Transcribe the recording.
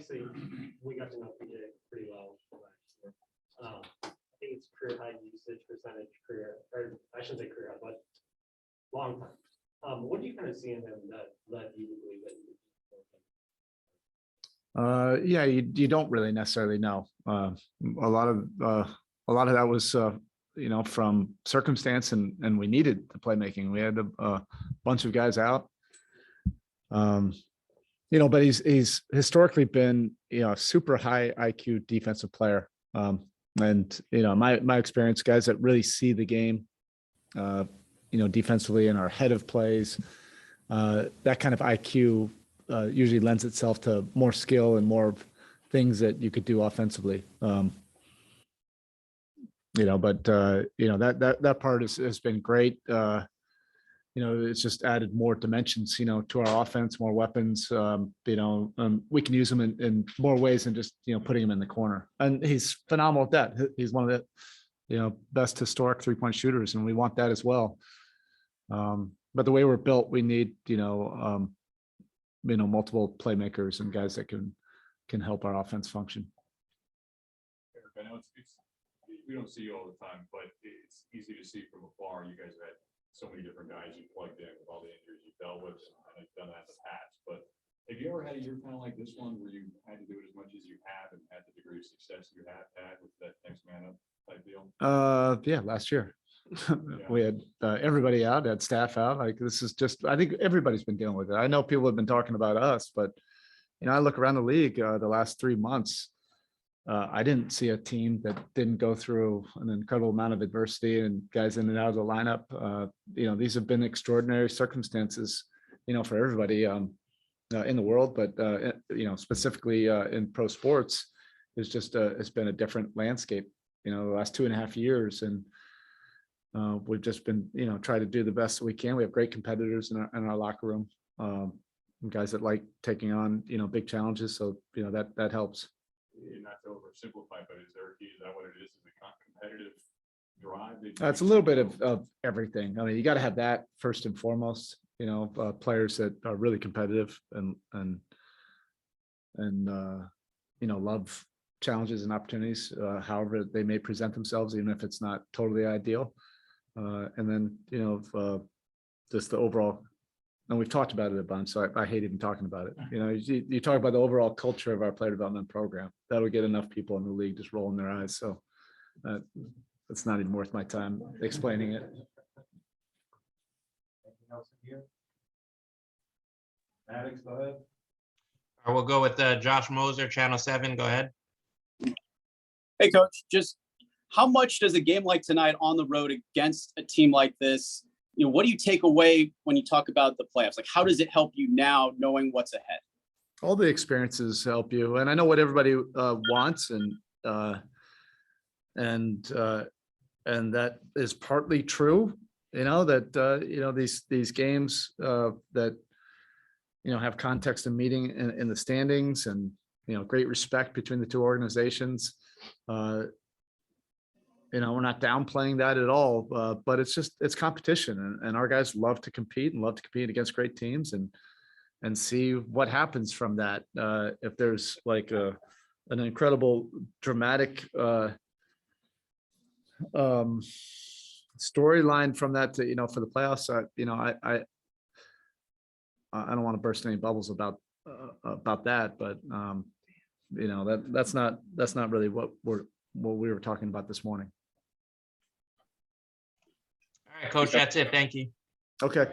obviously we got to know PJ pretty well last year. I think it's career high usage percentage, or I shouldn't say career high, but long time. What do you kind of see in him that led you to believe that you? Yeah, you don't really necessarily know. A lot of that was from circumstance, and we needed the playmaking. We had a bunch of guys out. But he's historically been a super high IQ defensive player. And my experience, guys that really see the game, defensively and are ahead of plays, that kind of IQ usually lends itself to more skill and more things that you could do offensively. But that part has been great. It's just added more dimensions, to our offense, more weapons. We can use him in more ways than just, putting him in the corner. And he's phenomenal at that. He's one of the, best historic 3-point shooters, and we want that as well. But the way we're built, we need, multiple playmakers and guys that can help our offense function. Eric, I know we don't see you all the time, but it's easy to see from afar. You guys have had so many different guys you plugged in with all the injuries you've dealt with, and I've done that in the past. But have you ever had a year kind of like this one where you had to do it as much as you have and had the degree of success you have had with that next man up type deal? Yeah, last year. We had everybody out, had staff out. Like, this is just, I think everybody's been dealing with it. I know people have been talking about us, but I look around the league the last 3 months. I didn't see a team that didn't go through an incredible amount of adversity and guys in and out of the lineup. These have been extraordinary circumstances, for everybody in the world, but specifically in pro sports, it's been a different landscape, the last 2.5 years. And we've just been, try to do the best that we can. We have great competitors in our locker room, guys that like taking on, big challenges. So, that helps. Not to oversimplify, but is that what it is? Is it competitive drive? It's a little bit of everything. I mean, you got to have that first and foremost. Players that are really competitive and love challenges and opportunities, however they may present themselves, even if it's not totally ideal. And then just the overall. And we've talked about it a bunch, so I hate even talking about it. You talk about the overall culture of our player development program. That'll get enough people in the league just rolling their eyes. So it's not even worth my time explaining it. Anything else in here? Maddox, go ahead. I will go with Josh Moser, Channel 7. Go ahead. Hey, Coach. Just how much does a game like tonight on the road against a team like this, what do you take away when you talk about the playoffs? Like, how does it help you now knowing what's ahead? All the experiences help you. And I know what everybody wants, and that is partly true, that, these games that, have context and meaning in the standings, and, great respect between the two organizations. We're not downplaying that at all, but it's competition, and our guys love to compete against great teams and see what happens from that. If there's like an incredible dramatic storyline from that to, for the playoffs, I don't want to burst any bubbles about that, but that's not really what we were talking about this morning. All right, Coach, that's it. Thank you. Okay.